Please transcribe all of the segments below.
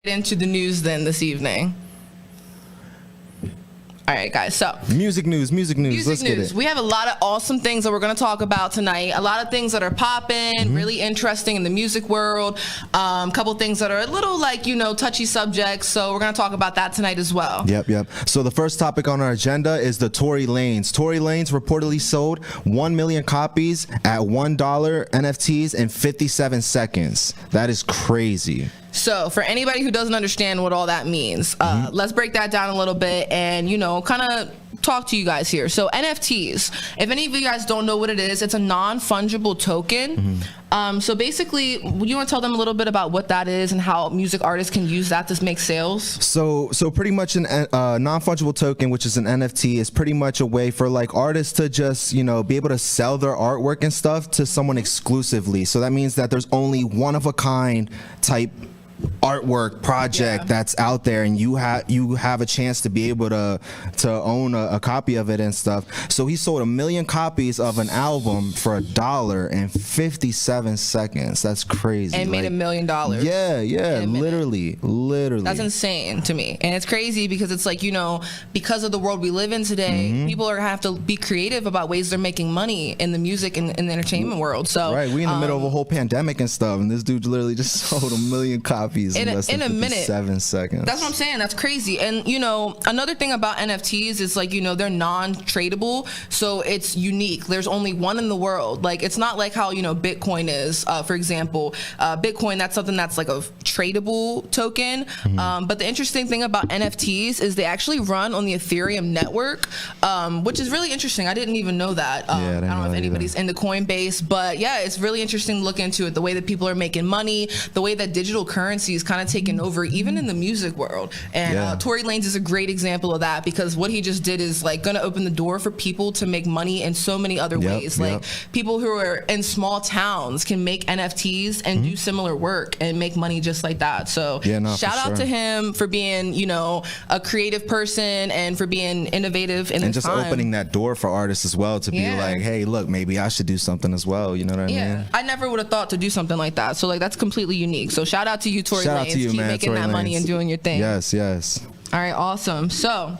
into the news then this evening. All right, guys, so music news. Let's get it. We have a lot of awesome things that we're going to talk about tonight. A lot of things that are popping, really interesting in the music world. Couple things that are a little like, touchy subjects. So we're going to talk about that tonight as well. Yep. So the first topic on our agenda is the Tory Lanez. Tory Lanez reportedly sold 1 million copies at $1 NFTs in 57 seconds. That is crazy. So for anybody who doesn't understand what all that means, let's break that down a little bit and, kind of talk to you guys here. So NFTs, if any of you guys don't know what it is, it's a non-fungible token. So basically, you want to tell them a little bit about what that is and how music artists can use that to make sales? So pretty much a non-fungible token, which is an NFT, is pretty much a way for like artists to just, be able to sell their artwork and stuff to someone exclusively. So that means that there's only one of a kind type artwork project that's out there, and you have a chance to be able to own a copy of it and stuff. So he sold 1 million copies of an album for $1 in 57 seconds. That's crazy. And made $1 million. Yeah, literally. That's insane to me. And it's crazy because it's like, because of the world we live in today, people are gonna have to be creative about ways they're making money in the music and in the entertainment world. So we in the middle of a whole pandemic and stuff, and this dude literally just sold 1 million copies in less than 57 seconds. That's what I'm saying. That's crazy. And another thing about NFTs is like, they're non-tradable, so it's unique. There's only one in the world. Like, it's not like how Bitcoin is. For example, Bitcoin, that's something that's like a tradable token. But the interesting thing about NFTs is they actually run on the Ethereum network, which is really interesting. I didn't even know that. I don't know if anybody's into Coinbase, but yeah, it's really interesting to look into it. The way that people are making money, the way that digital currency is kind of taken over even in the music world. And Tory Lanez is a great example of that, because what he just did is like going to open the door for people to make money in so many other ways. Like people who are in small towns can make NFTs and do similar work and make money just like that. So shout out to him for being, a creative person and for being innovative in and just opening that door for artists as well to be like, hey, look, maybe I should do something as well. You know what I mean? I never would have thought to do something like that. So like that's completely unique. So shout out to you, Tory Lanez. Keep making that money and doing your thing. Yes. All right, awesome. So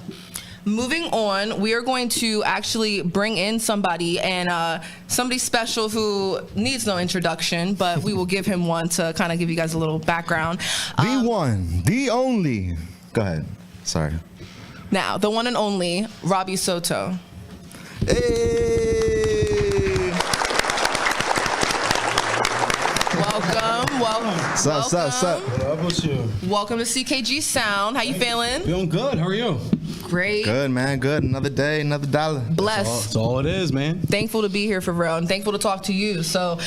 moving on, we are going to actually bring in somebody, and somebody special who needs no introduction, but we will give him one to kind of give you guys a little background. The one, the only. Go ahead. Sorry. Now, the one and only Robbie Soto. Hey! Welcome. Sup. How about you? Welcome to C.K.G Sound. How you feeling? Feeling good. How are you? Great. Good, man. Good. Another day, another dollar. Blessed. That's all it is, man. Thankful to be here for real, and thankful to talk to you. So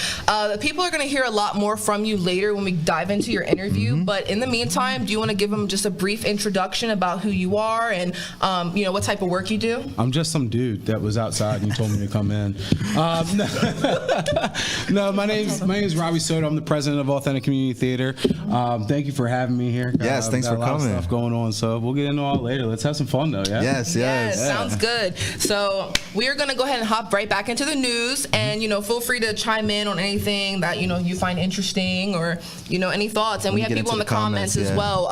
people are going to hear a lot more from you later when we dive into your interview. But in the meantime, do you want to give them just a brief introduction about who you are and what type of work you do? I'm just some dude that was outside and you told me to come in. No, my name's Robbie Soto. I'm the president of Authentic Community Theater. Thank you for having me here. Yes, thanks for coming. A lot of stuff going on, so we'll get into all later. Let's have some fun though. Yeah. Yes. Sounds good. So we are gonna go ahead and hop right back into the news, and feel free to chime in on anything that you find interesting, or any thoughts. And we have people in the comments as well,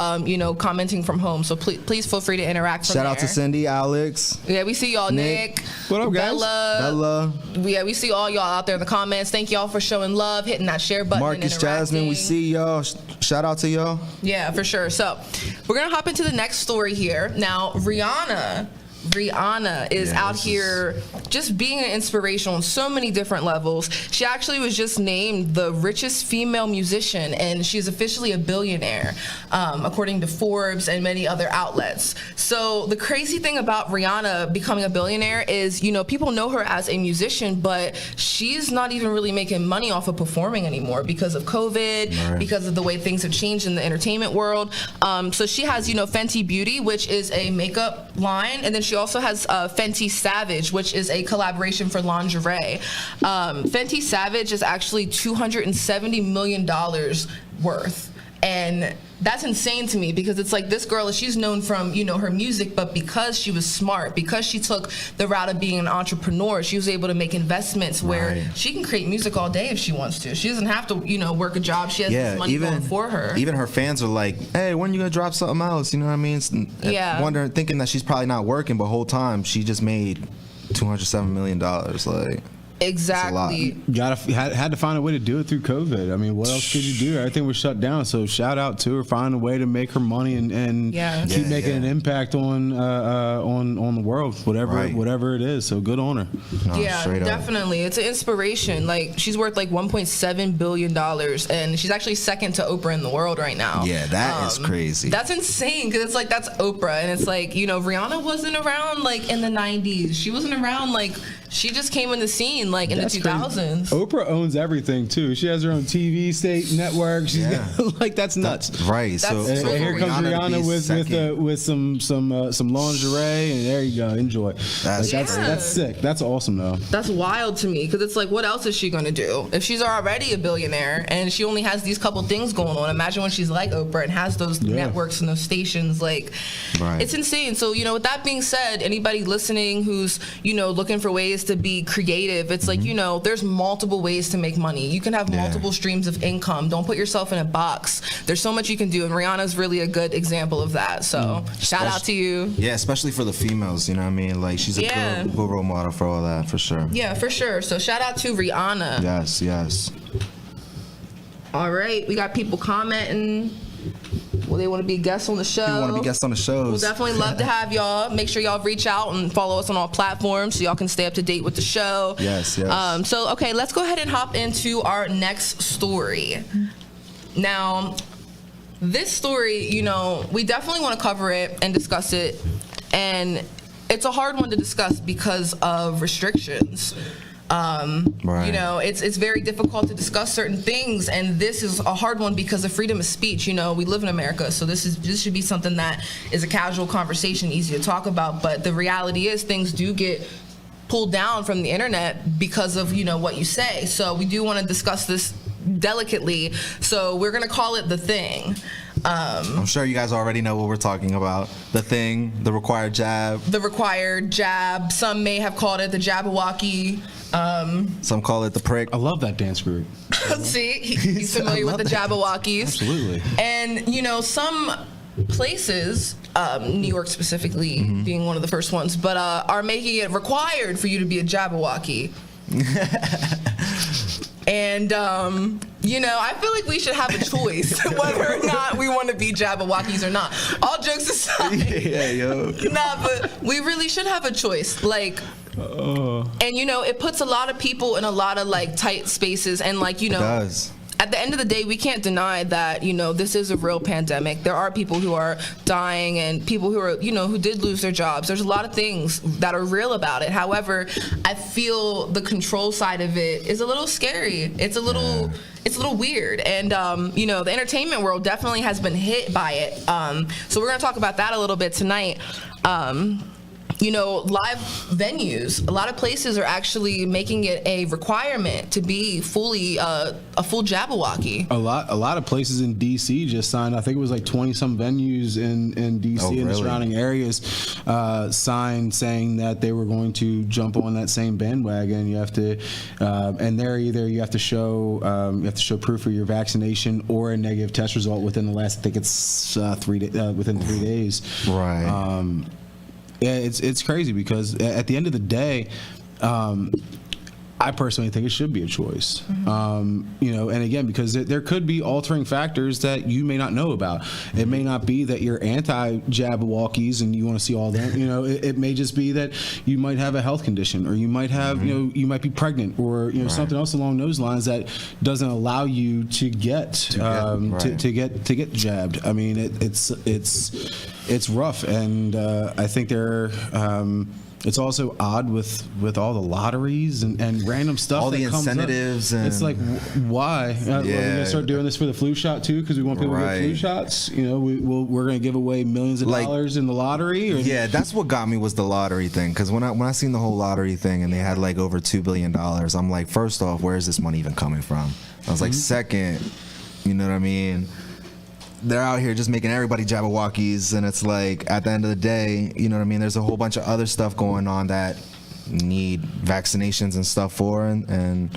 commenting from home. So please feel free to interact. Shout out to Cindy, Alex. Yeah, we see y'all. Nick. What up, guys? Bella. Yeah, we see all y'all out there in the comments. Thank y'all for showing love, hitting that share button. Marcus, Jasmine, we see y'all. Shout out to y'all. Yeah, for sure. So we're gonna hop into the next story here. Now, Rihanna is out here just being an inspiration on so many different levels. She actually was just named the richest female musician, and she's officially a billionaire, according to Forbes and many other outlets. So the crazy thing about Rihanna becoming a billionaire is, people know her as a musician, but she's not even really making money off of performing anymore because of COVID, because of the way things have changed in the entertainment world. So she has, Fenty Beauty, which is a makeup line, and then she also has Fenty Savage, which is a collaboration for lingerie. Fenty Savage is actually $270 million worth. And that's insane to me because it's like this girl, she's known from, you know, her music, but because she was smart, because she took the route of being an entrepreneur, she was able to make investments where she can create music all day if she wants to. She doesn't have to, you know, work a job. She has this money going for her. Even her fans are like, hey, when are you going to drop something else? You know what I mean? Wondering, thinking that she's probably not working, but whole time she just made $207 million. Like, exactly. Had to find a way to do it through COVID. I mean, what else could you do? Everything was shut down. So shout out to her, find a way to make her money and keep making an impact on the world, whatever it is. So good on her. No, definitely. It's an inspiration. Like she's worth like $1.7 billion, and she's actually second to Oprah in the world right now. Yeah, that is crazy. That's insane because it's like that's Oprah, and it's like, you know, Rihanna wasn't around like in the 90s. She wasn't around like. She just came in the scene like in the 2000s. Crazy. Oprah owns everything too. She has her own TV state network. She's like that's nuts. Right. So here comes Rihanna with some lingerie, and there you go. Enjoy. That's sick. That's awesome though. That's wild to me because it's like, what else is she gonna do if she's already a billionaire and she only has these couple things going on? Imagine when she's like Oprah and has those networks and those stations. Like, it's insane. So you know, with that being said, anybody listening who's, you know, looking for ways to be creative, it's like, you know, there's multiple ways to make money. You can have multiple streams of income. Don't put yourself in a box. There's so much you can do, and Rihanna's really a good example of that. So shout out to you. Yeah, especially for the females, you know what I mean? Like she's a good role model for all that, for sure. Yeah, for sure. So shout out to Rihanna. Yes. All right, we got people commenting. Well, they want to be guests on the show. People want to be guests on the shows. We'll definitely love to have y'all. Make sure y'all reach out and follow us on all platforms so y'all can stay up to date with the show. Yes. So, okay, let's go ahead and hop into our next story. Now, this story, you know, we definitely want to cover it and discuss it. And it's a hard one to discuss because of restrictions. You know, it's very difficult to discuss certain things, and this is a hard one because of freedom of speech. You know, we live in America, so this should be something that is a casual conversation, easy to talk about. But the reality is, things do get pulled down from the internet because of, you know, what you say. So we do want to discuss this delicately. So we're gonna call it The Thing. I'm sure you guys already know what we're talking about. The Thing, the required jab. The required jab. Some may have called it the Jabberwocky. Some call it the prick. I love that dance group. See, he's familiar with the Jabberwockies. Absolutely. And, you know, some places, New York specifically being one of the first ones, but are making it required for you to be a Jabberwocky. And, you know, I feel like we should have a choice whether or not we want to be Jabberwockies or not. All jokes aside. Nah, but we really should have a choice. Like, and, you know, it puts a lot of people in a lot of, like, tight spaces. And, like, you know, it does. At the end of the day, we can't deny that, you know, this is a real pandemic. There are people who are dying and people who are, you know, who did lose their jobs. There's a lot of things that are real about it. However, I feel the control side of it is a little scary. It's a little weird. And, you know, the entertainment world definitely has been hit by it. So we're going to talk about that a little bit tonight. You know, live venues, a lot of places are actually making it a requirement to be fully a full Jabberwocky. A lot of places in DC just signed. I think it was like 20-some venues in DC and the surrounding areas signed saying that they were going to jump on that same bandwagon. You have to, and they're either you have to show proof of your vaccination or a negative test result within the last, I think it's within 3 days. Right. Yeah, it's crazy because at the end of the day, I personally think it should be a choice. You know, and again, because there could be altering factors that you may not know about. It may not be that you're anti-Jabberwockies and you want to see all that. You know, it may just be that you might have a health condition, or you might have, you know, you might be pregnant, or you know, something else along those lines that doesn't allow you to get jabbed. I mean, it's rough, and I think it's also odd with all the lotteries and random stuff. All that the comes incentives. Up. It's like, why? Are we going to start doing this for the flu shot too? Because we want people to get flu shots? You know, we're going to give away millions of dollars in the lottery? Or? Yeah, that's what got me was the lottery thing. Because when I seen the whole lottery thing and they had like over $2 billion, I'm like, first off, where is this money even coming from? I was like, second, you know what I mean? they're out here just making everybody Jabberwockies, and it's like at the end of the day, you know what I mean, there's a whole bunch of other stuff going on that need vaccinations and stuff for, and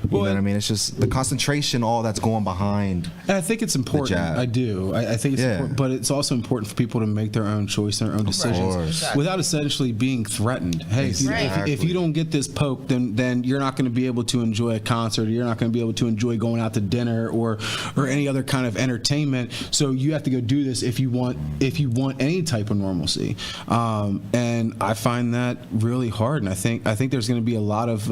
you know what I mean, it's just the concentration, all that's going behind. And I think it's important. I do. I think it's important, but it's also important for people to make their own choice and their own decisions without essentially being threatened. Hey, if you don't get this poke, then you're not going to be able to enjoy a concert, or you're not going to be able to enjoy going out to dinner or any other kind of entertainment. So you have to go do this if you want any type of normalcy. And I find that really hard. And I think there's going to be a lot of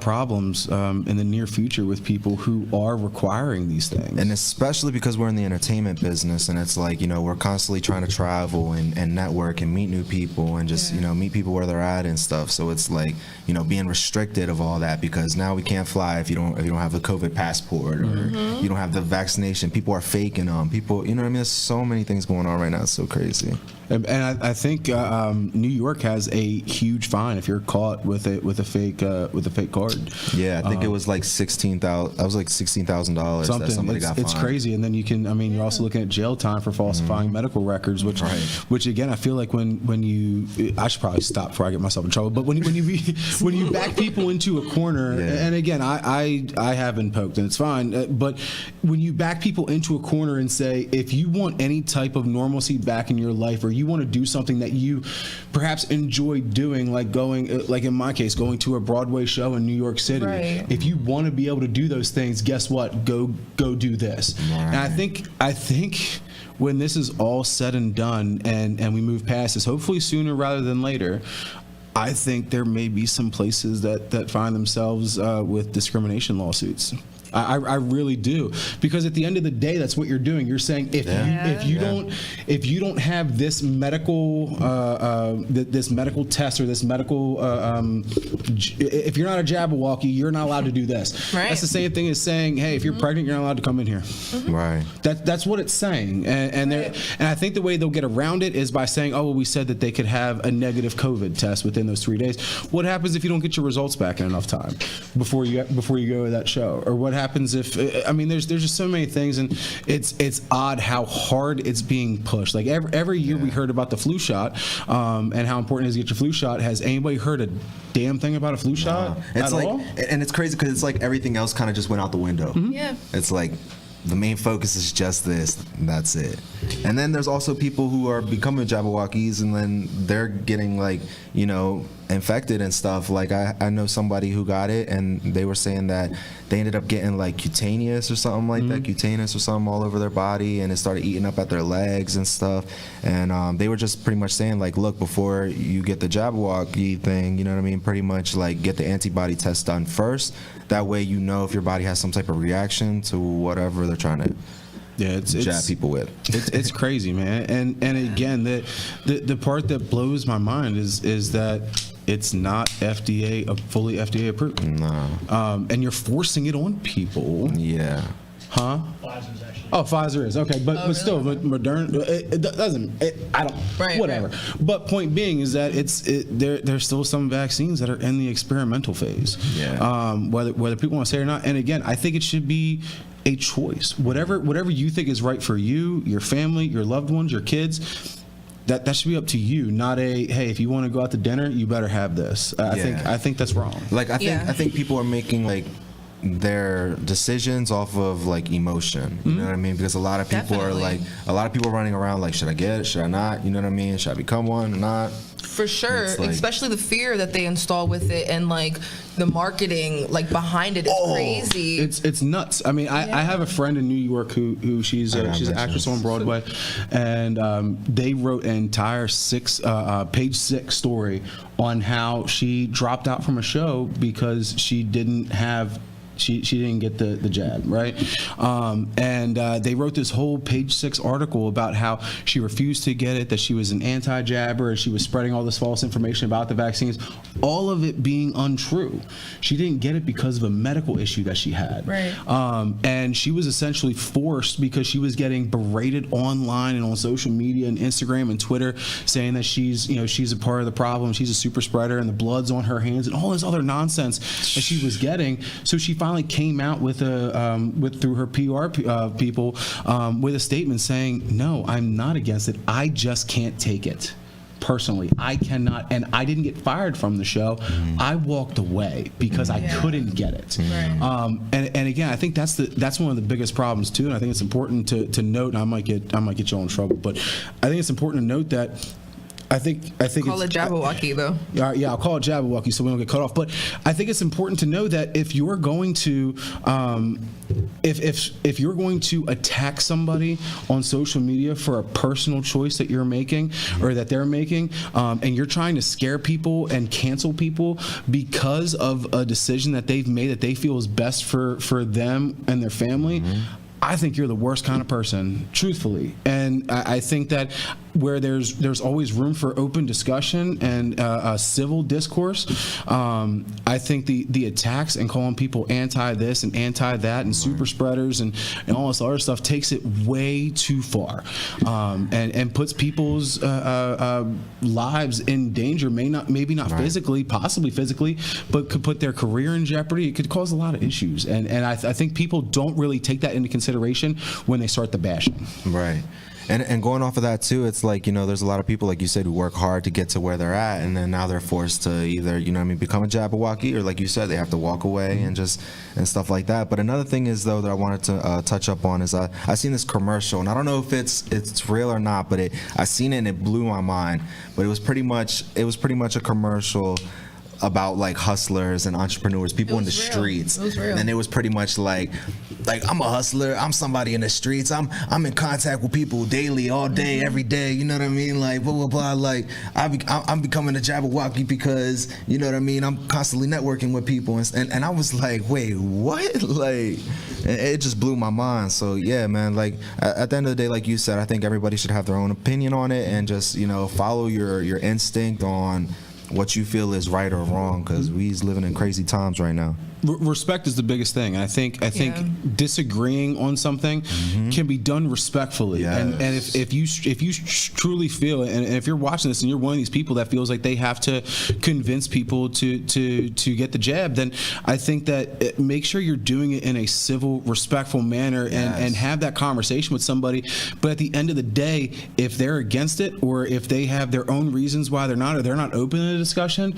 problems in the near future with people who are requiring these things. And especially because we're in the entertainment business, and it's like, you know, we're constantly trying to travel and network and meet new people and just, you know, meet people where they're at and stuff. So it's like, you know, being restricted of all that, because now we can't fly if you don't have a COVID passport, or you don't have the vaccination. People are faking them. People, you know what I mean? There's so many things going on right now. It's so crazy. And I think New York has a huge fine if you're caught with a fake card. Yeah, I think it was like $16,000. That was like $16,000 that somebody got fined. It's crazy, and then you're also looking at jail time for falsifying medical records, which again, I feel like when you, I should probably stop before I get myself in trouble. But when you back people into a corner, and again, I have been poked and it's fine, but when you back people into a corner and say, if you want any type of normalcy back in your life, or you want to do something that you perhaps enjoy doing, like in my case, going to a Broadway show in New York City. Right. If you want to be able to do those things, guess what? Go do this. Right. And I think when this is all said and done, and we move past this, hopefully sooner rather than later, I think there may be some places that find themselves with discrimination lawsuits. I really do, because at the end of the day, that's what you're doing. You're saying if you don't have this medical test, or this medical if you're not a Jabberwocky, you're not allowed to do this. Right. That's the same thing as saying, hey, if you're pregnant, you're not allowed to come in here. Right. That's what it's saying, and I think the way they'll get around it is by saying, oh, well, we said that they could have a negative COVID test within those 3 days. What happens if you don't get your results back in enough time before you go to that show? Or what happens if, I mean, there's just so many things, and it's odd how hard it's being pushed. Like every year we heard about the flu shot, and how important it is to get your flu shot. Has anybody heard a damn thing about a flu shot at all? And it's crazy because it's like everything else kind of just went out the window. Yeah. It's like the main focus is just this, and that's it. And then there's also people who are becoming Jabberwockies, and then they're getting, like, you know, infected and stuff. Like I know somebody who got it, and they were saying that they ended up getting like cutaneous or something like that, cutaneous or something all over their body, and it started eating up at their legs and stuff. And they were just pretty much saying, like, look, before you get the Jabberwocky thing, you know what I mean, pretty much like get the antibody test done first. That way you know if your body has some type of reaction to whatever they're trying to jab people with. It's crazy, man. And again, the part that blows my mind is that it's not fully FDA approved. No. And you're forcing it on people. Yeah. Huh? Pfizer's actually. Oh, Pfizer is okay, but still, Moderna. It doesn't. I don't. Right, whatever. Right. But point being is that there's still some vaccines that are in the experimental phase. Yeah. Whether people want to say it or not, and again, I think it should be a choice. Whatever you think is right for you, your family, your loved ones, your kids. That should be up to you, not a, hey, if you want to go out to dinner, you better have this. I think that's wrong. Like I think people are making like their decisions off of like emotion. You know what I mean? Because a lot of people are running around like, should I get it? Should I not? You know what I mean? Should I become one or not? For sure, like, especially the fear that they install with it, and like the marketing like behind it is crazy. It's nuts. I mean, I have a friend in New York who she's an actress on Broadway, and they wrote an entire page 6 story on how she dropped out from a show because she didn't have. She didn't get the jab, right? And they wrote this whole page 6 article about how she refused to get it, that she was an anti-jabber, and she was spreading all this false information about the vaccines, all of it being untrue. She didn't get it because of a medical issue that she had. Right. And she was essentially forced because she was getting berated online and on social media and Instagram and Twitter, saying that she's a part of the problem, she's a super spreader, and the blood's on her hands, and all this other nonsense that she was getting. So she finally came out with through her PR people with a statement saying, no, I'm not against it. I just can't take it. Personally, I cannot, and I didn't get fired from the show. I walked away because I couldn't get it. Right. And again, I think that's one of the biggest problems too. And I think it's important to note. And I might get you all in trouble, but I think it's important to note that. I think call it Jabberwocky though. Yeah, I'll call it Jabberwocky so we don't get cut off. But I think it's important to know that if you're going to if you're going to attack somebody on social media for a personal choice that you're making or that they're making, and you're trying to scare people and cancel people because of a decision that they've made that they feel is best for them and their family, I think you're the worst kind of person, truthfully. And I think that where there's always room for open discussion and civil discourse, I think the attacks and calling people anti this and anti that and super spreaders and all this other stuff takes it way too far, and puts people's lives in danger. Maybe not physically, possibly physically, but could put their career in jeopardy. It could cause a lot of issues, and I think people don't really take that into consideration when they start the bashing. Right. And going off of that too, it's like, there's a lot of people, like you said, who work hard to get to where they're at, and then now they're forced to either, become a Jabberwocky, or like you said, they have to walk away and stuff like that. But another thing is though that I wanted to touch up on is I seen this commercial, and I don't know if it's real or not, but I seen it and it blew my mind. But it was pretty much a commercial about like hustlers and entrepreneurs, people in the streets. It was real. And it was pretty much like I'm a hustler, I'm somebody in the streets, I'm in contact with people daily, all day, every day, you know what I mean? Like blah blah blah. Like I'm becoming a Jabberwocky because you know what I mean, I'm constantly networking with people, and I was like, wait, what? Like it just blew my mind. So yeah, man, like at the end of the day, like you said, I think everybody should have their own opinion on it and just follow your instinct on what you feel is right or wrong, because we's living in crazy times right now. Respect is the biggest thing. I think disagreeing on something can be done respectfully. Yes. And if you truly feel it, and if you're watching this and you're one of these people that feels like they have to convince people to get the jab, then I think that make sure you're doing it in a civil, respectful manner, and have that conversation with somebody. But at the end of the day, if they're against it, or if they have their own reasons why they're not, or they're not open to the discussion,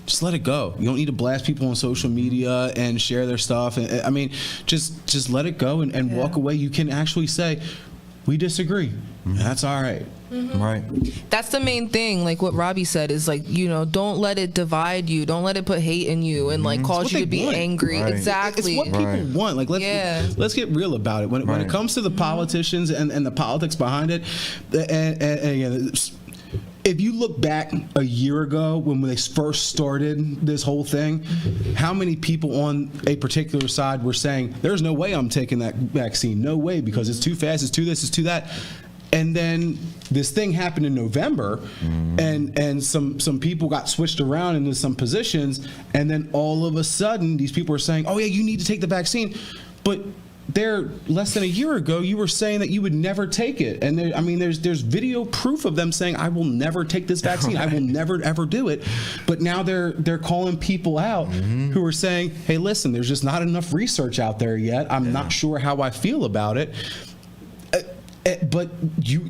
just let it go. You don't need to blast people on social media and share their stuff. And I mean, just let it go and walk away. You can actually say, we disagree. That's all right. Right. That's the main thing. Like what Robbie said is like, don't let it divide you. Don't let it put hate in you and like cause you to be angry. Right. Exactly. It's what people want. Like let's get real about it. When it comes to the politicians and the politics behind it, and again, if you look back a year ago when they first started this whole thing, how many people on a particular side were saying, there's no way I'm taking that vaccine. No way, because it's too fast, it's too this, it's too that. And then this thing happened in November, and some people got switched around into some positions, and then all of a sudden these people are saying, oh yeah, you need to take the vaccine. But there, less than a year ago, you were saying that you would never take it, and there's video proof of them saying, "I will never take this vaccine. I will never ever do it." But now they're calling people out who are saying, "Hey, listen, there's just not enough research out there yet. I'm not sure how I feel about it." But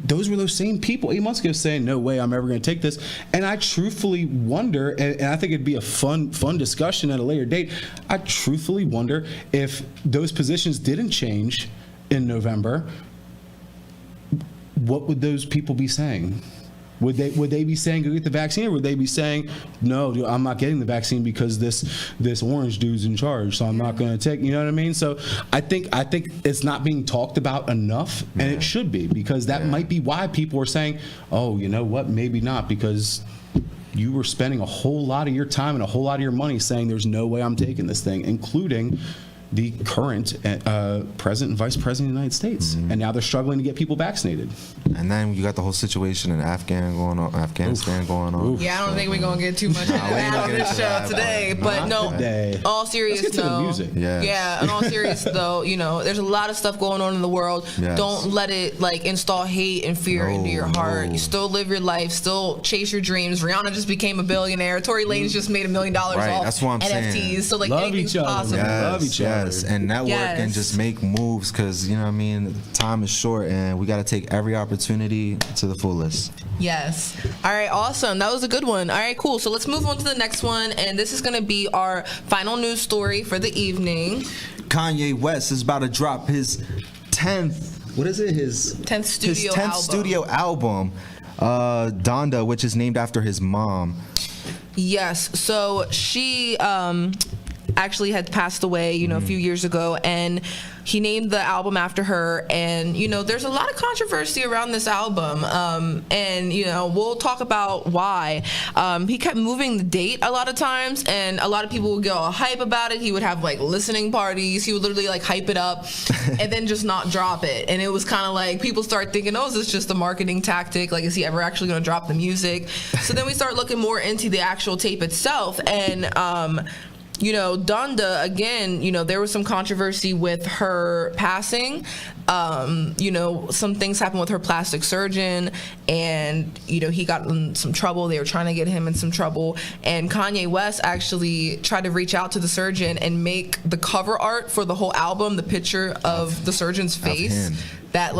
those were those same people 8 months ago saying, no way I'm ever going to take this. And I truthfully wonder, and I think it'd be a fun discussion at a later date, I truthfully wonder if those positions didn't change in November, what would those people be saying? Would they be saying go get the vaccine, or would they be saying, no, dude, I'm not getting the vaccine because this orange dude's in charge, so I'm not going to take, you know what I mean? So I think it's not being talked about enough, and it should be, because that might be why people are saying, oh, you know what, maybe not, because you were spending a whole lot of your time and a whole lot of your money saying there's no way I'm taking this thing, including the current president and vice president of the United States, and now they're struggling to get people vaccinated. And then you got the whole situation in Afghanistan going on. Yeah, I don't think we're gonna get too much into that on this show today. But no, all serious Let's get to the music. Yeah, and all serious though, there's a lot of stuff going on in the world. Yes. Don't let it like install hate and fear into your heart. You still live your life, still chase your dreams. Rihanna just became a billionaire. Tory Lanez just made $1 million off That's what I'm NFTs. saying. So like love anything's each other, possible. man. Love each other. Yes, and network and just make moves, because you know what I mean, time is short and we got to take every opportunity to the fullest. Yes. All right, awesome. That was a good one. All right, cool. So let's move on to the next one, and this is going to be our final news story for the evening. Kanye West is about to drop his 10th, what is it? His 10th studio his 10th album. studio album, Donda, which is named after his mom. Yes. So she actually had passed away, a few years ago, and he named the album after her. And there's a lot of controversy around this album, and we'll talk about why. He kept moving the date a lot of times, and a lot of people would get all hype about it. He would have like listening parties. He would literally like hype it up and then just not drop it. And it was kind of like people start thinking, oh, is this just a marketing tactic? Like, is he ever actually going to drop the music? So then we start looking more into the actual tape itself, and Donda, again, there was some controversy with her passing. Some things happened with her plastic surgeon, and, he got in some trouble. They were trying to get him in some trouble. And Kanye West actually tried to reach out to the surgeon and make the cover art for the whole album, the picture of the surgeon's face. That,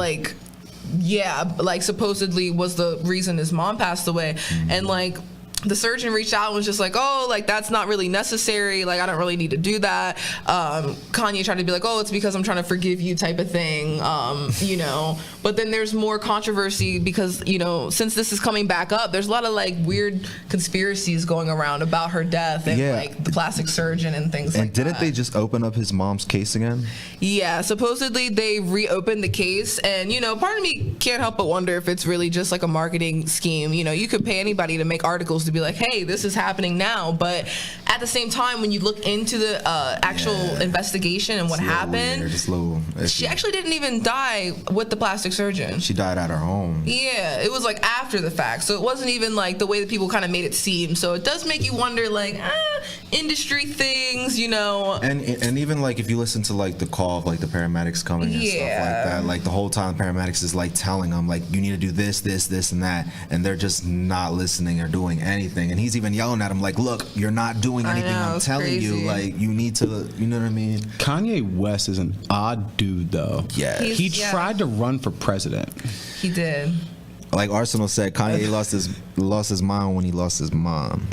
supposedly was the reason his mom passed away. And, the surgeon reached out and was just like, oh, that's not really necessary. I don't really need to do that. Kanye tried to be like, oh, it's because I'm trying to forgive you type of thing, But then there's more controversy because, since this is coming back up, there's a lot of, weird conspiracies going around about her death and, the plastic surgeon and things like that. And didn't they just open up his mom's case again? Yeah, supposedly they reopened the case. And, part of me can't help but wonder if it's really just, a marketing scheme. You could pay anybody to make articles to be like, hey, this is happening now. But at the same time, when you look into the actual investigation and what happened, she actually didn't even die with the plastic surgeon. She died at her home. Yeah, it was after the fact. So it wasn't even the way that people kind of made it seem. So it does make you wonder industry things, And even if you listen to the call of the paramedics coming and stuff like that, the whole time paramedics is telling them you need to do this, this, this, and that, and they're just not listening or doing anything. And he's even yelling at him look, you're not doing anything. I'm telling you, you need to, you know what I mean? Kanye West is an odd dude, though. Yeah. He tried to run for president. He did. Like Arsenal said, Kanye lost his mind when he lost his mom,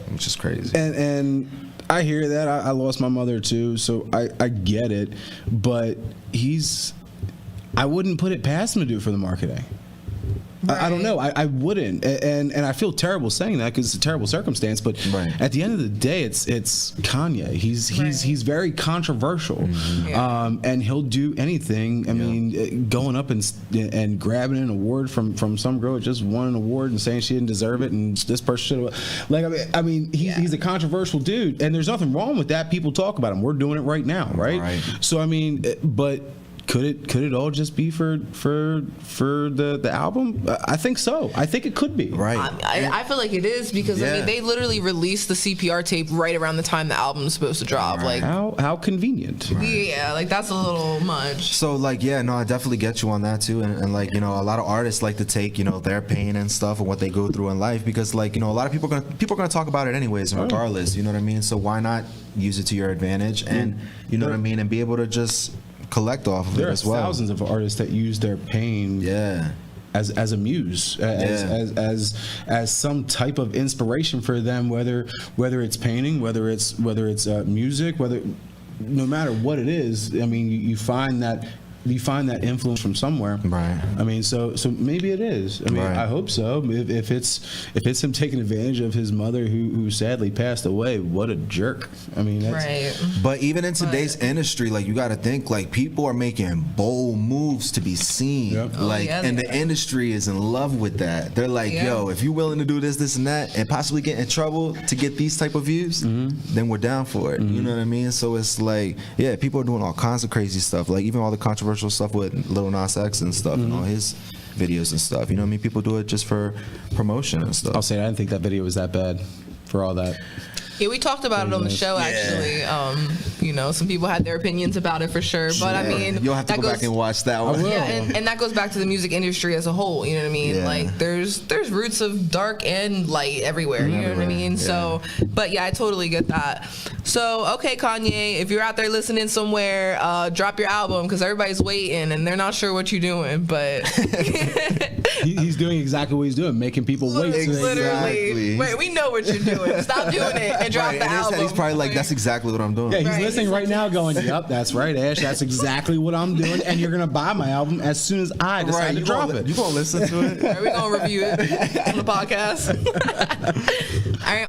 which is crazy. And I hear that. I lost my mother too, so I get it. But I wouldn't put it past him to do it for the marketing. Right. I don't know. I wouldn't, and I feel terrible saying that because it's a terrible circumstance. But at the end of the day, it's Kanye. He's very controversial, and he'll do anything. I mean, going up and grabbing an award from some girl that just won an award and saying she didn't deserve it, and this person should have. I mean, he's a controversial dude, and there's nothing wrong with that. People talk about him. We're doing it right now, right? So I mean, but. Could it all just be for the album? I think so. I think it could be. Right. I feel like it is because I mean they literally released the CPR tape right around the time the album is supposed to drop. How convenient. Yeah, that's a little much. So I definitely get you on that too, and a lot of artists like to take their pain and stuff and what they go through in life because a lot of people are gonna talk about it anyways, regardless. You know what I mean? So why not use it to your advantage and you know what I mean, and be able to just collect off of it as well. There are thousands of artists that use their pain as a muse, as some type of inspiration for them, whether it's painting, whether it's music, no matter what it is. I mean, you find that influence from somewhere, right? I mean, so maybe it is. I mean, I hope so. If it's him taking advantage of his mother who sadly passed away, what a jerk. I mean, that's, But even in today's industry, you got to think people are making bold moves to be seen. Yep. And the industry is in love with that. They're like, yo, if you're willing to do this, and that, and possibly get in trouble to get these type of views, then we're down for it. You know what I mean? So it's people are doing all kinds of crazy stuff. Even all the controversial stuff with Lil Nas X and stuff and all his videos and stuff. You know what I mean? People do it just for promotion and stuff. I'll say I didn't think that video was that bad for all that. Yeah, we talked about it on the show, actually. You know, some people had their opinions about it for sure. But I mean, you'll have to go back and watch that one. Yeah, and that goes back to the music industry as a whole. You know what I mean? Yeah. Like, there's roots of dark and light everywhere. You know what I mean? Yeah. So, but yeah, I totally get that. So, okay, Kanye, if you're out there listening somewhere, drop your album because everybody's waiting and they're not sure what you're doing. But He's doing exactly what he's doing, making people wait. Literally, wait, we know what you're doing. Stop doing it and drop the album. He's probably like, that's exactly what I'm doing. Yeah, he's listening right now going, yep, that's right, Ash. That's exactly what I'm doing. And you're going to buy my album as soon as I decide to drop it. You going to listen to it? We're going to review it on the podcast. All right.